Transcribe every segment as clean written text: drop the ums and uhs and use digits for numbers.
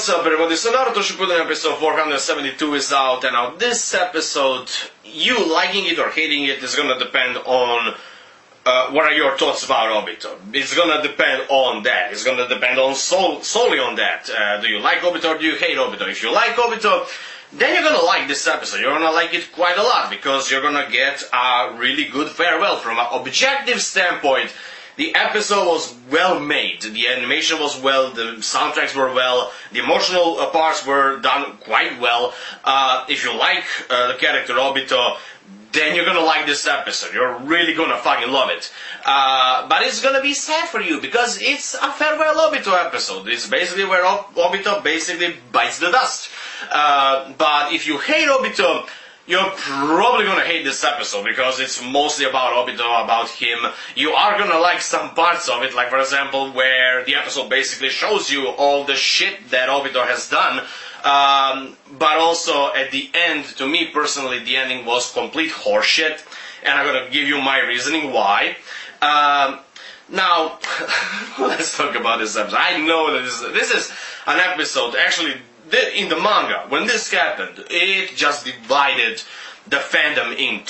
what's up everybody? So Naruto Shippuden episode 472 is out, and now this episode, you liking it or hating it is gonna depend on what are your thoughts about Obito. It's gonna depend on that. It's gonna depend on solely on that. Do you like Obito or do you hate Obito? If you like Obito, then you're gonna like this episode. You're gonna like it quite a lot because you're gonna get a really good farewell from an objective standpoint. The episode was well made, the animation was well, the soundtracks were well, the emotional parts were done quite well. If you like the character Obito, then you're gonna like this episode. You're really gonna fucking love it. But it's gonna be sad for you because it's a farewell Obito episode. It's basically where Obito basically bites the dust. But if you hate Obito, you're probably gonna hate this episode because it's mostly about Obito, about him. You are gonna like some parts of it, like for example where the episode basically shows you all the shit that Obito has done. But also at the end, to me personally, the ending was complete horseshit, and I'm gonna give you my reasoning why. Now, let's talk about this episode. I know that this is an episode, actually, in the manga, when this happened, it just divided the fandom in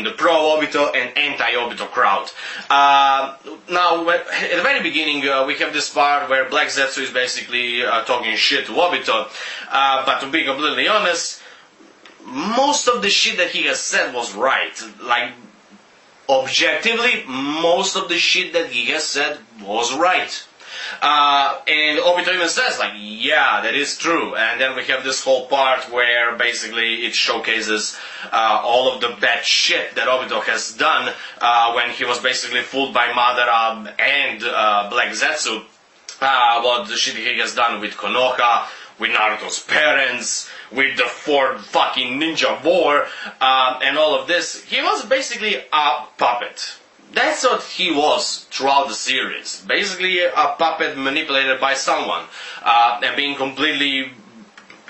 the pro-Obito and anti-Obito crowd. Now, at the very beginning, we have this part where Black Zetsu is basically talking shit to Obito, but to be completely honest, most of the shit that he has said was right. Like, objectively, most of the shit that he has said was right. And Obito even says, like, yeah, that is true. And then we have this whole part where basically it showcases all of the bad shit that Obito has done when he was basically fooled by Madara and Black Zetsu. What the shit he has done with Konoha, with Naruto's parents, with the fourth fucking ninja war, and all of this. He was basically a puppet. That's what he was throughout the series. Basically a puppet manipulated by someone. And being completely,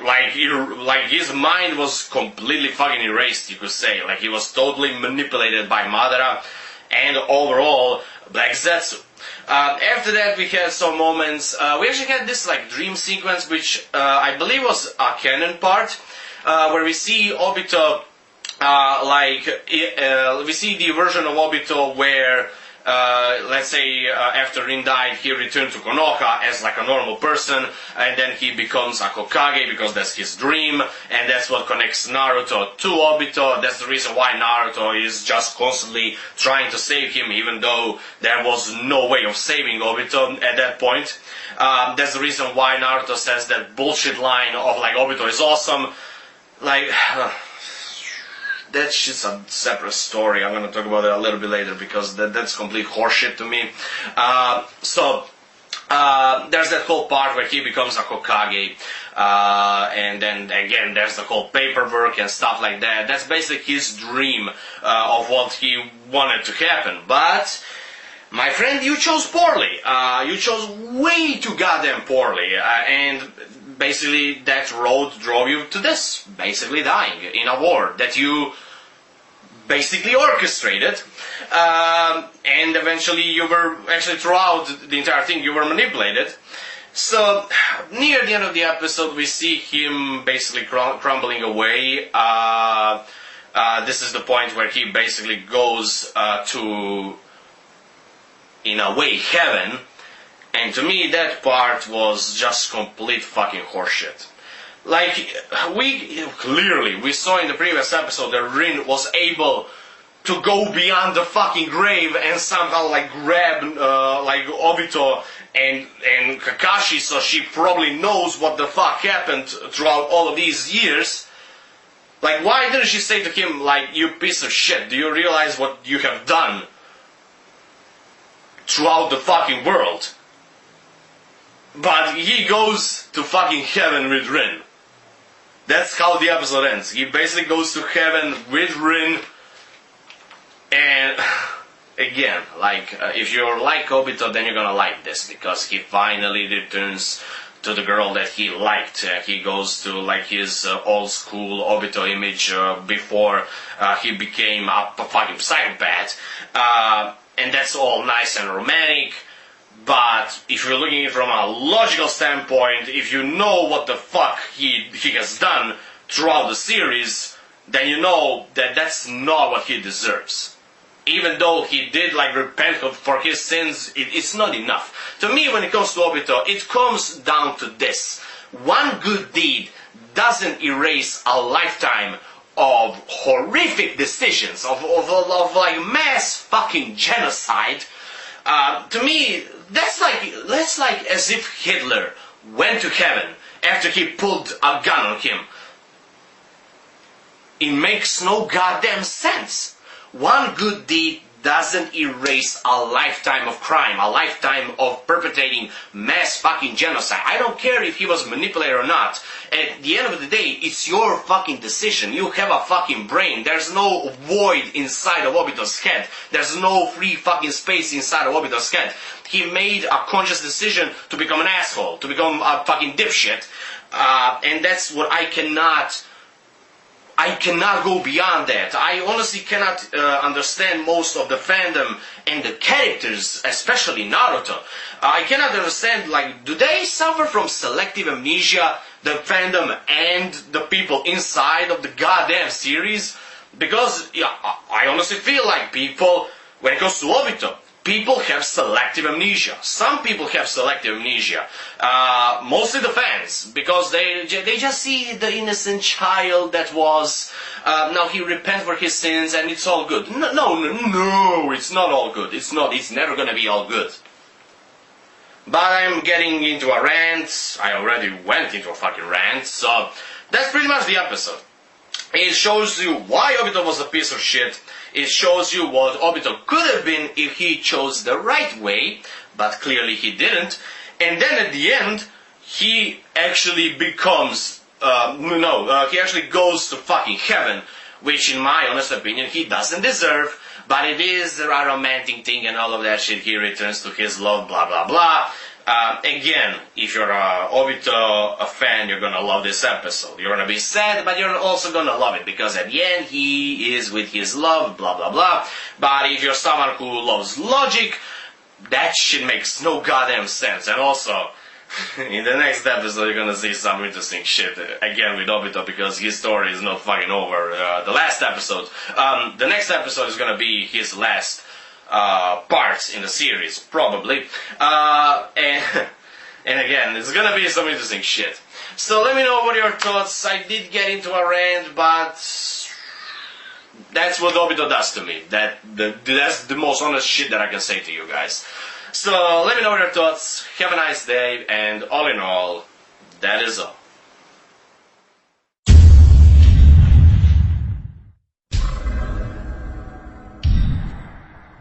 like his mind was completely fucking erased, you could say. Like he was totally manipulated by Madara and overall Black Zetsu. After that we had some moments, we actually had this like dream sequence which I believe was a canon part, where we see Obito we see the version of Obito where, let's say, after Rin died, he returned to Konoha as like a normal person, and then he becomes a Hokage because that's his dream, and that's what connects Naruto to Obito. That's the reason why Naruto is just constantly trying to save him, even though there was no way of saving Obito at that point. That's the reason why Naruto says that bullshit line of like, Obito is awesome. Like, that's just a separate story. I'm gonna talk about it a little bit later because that's complete horseshit to me. There's that whole part where he becomes a Hokage, and then again there's the whole paperwork and stuff like that. That's basically his dream of what he wanted to happen. But my friend, you chose poorly. You chose way too goddamn poorly, and basically that road drove you to this, basically dying in a war that you basically orchestrated, and eventually you were, actually throughout the entire thing, you were manipulated. So, near the end of the episode, we see him basically crumbling away. This is the point where he basically goes to, in a way, heaven. And to me, that part was just complete fucking horseshit. Like, we saw in the previous episode that Rin was able to go beyond the fucking grave and somehow, like, grab, like, Obito and Kakashi, so she probably knows what the fuck happened throughout all of these years. Like, why didn't she say to him, like, you piece of shit, do you realize what you have done throughout the fucking world? But he goes to fucking heaven with Rin. That's how the episode ends. He basically goes to heaven with Rin. And again, like, if you're like Obito, then you're gonna like this, because he finally returns to the girl that he liked. He goes to like his old school Obito image before he became a fucking psychopath. And that's all nice and romantic. But if you're looking at it from a logical standpoint, if you know what the fuck he has done throughout the series, then you know that that's not what he deserves. Even though he did repent for his sins, it's not enough. To me, when it comes to Obito, it comes down to this. One good deed doesn't erase a lifetime of horrific decisions, of mass fucking genocide. To me, that's like as if Hitler went to heaven after he pulled a gun on him. It makes no goddamn sense. One good deed doesn't erase a lifetime of crime, a lifetime of perpetrating mass fucking genocide. I don't care if he was manipulated or not. At the end of the day, it's your fucking decision. You have a fucking brain. There's no void inside of Obito's head. There's no free fucking space inside of Obito's head. He made a conscious decision to become an asshole, to become a fucking dipshit. And that's what I cannot go beyond that. I honestly cannot understand most of the fandom and the characters, especially Naruto. I cannot understand, do they suffer from selective amnesia, the fandom and the people inside of the goddamn series? Because, I honestly feel like people, when it comes to Obito, people have selective amnesia. Some people have selective amnesia. Mostly the fans, because they just see the innocent child that was. Now he repent for his sins and it's all good. No, it's not all good. It's not. It's never gonna be all good. But I'm getting into a rant. I already went into a fucking rant. So that's pretty much the episode. It shows you why Obito was a piece of shit. It shows you what Obito could have been if he chose the right way, but clearly he didn't. And then at the end, he actually becomes, he actually goes to fucking heaven, which in my honest opinion he doesn't deserve, but it is a romantic thing and all of that shit. He returns to his love, blah blah blah. Again, if you're a Obito fan, you're gonna love this episode. You're gonna be sad, but you're also gonna love it, because at the end, he is with his love, blah blah blah. But if you're someone who loves logic, that shit makes no goddamn sense. And also, in the next episode, you're gonna see some interesting shit, again with Obito, because his story is not fucking over. The last episode, the next episode is gonna be his last parts in the series, probably. And again, it's gonna be some interesting shit. So let me know what your thoughts. I did get into a rant, but that's what Obito does to me. That's the most honest shit that I can say to you guys. So let me know your thoughts. Have a nice day, and all in all, that is all.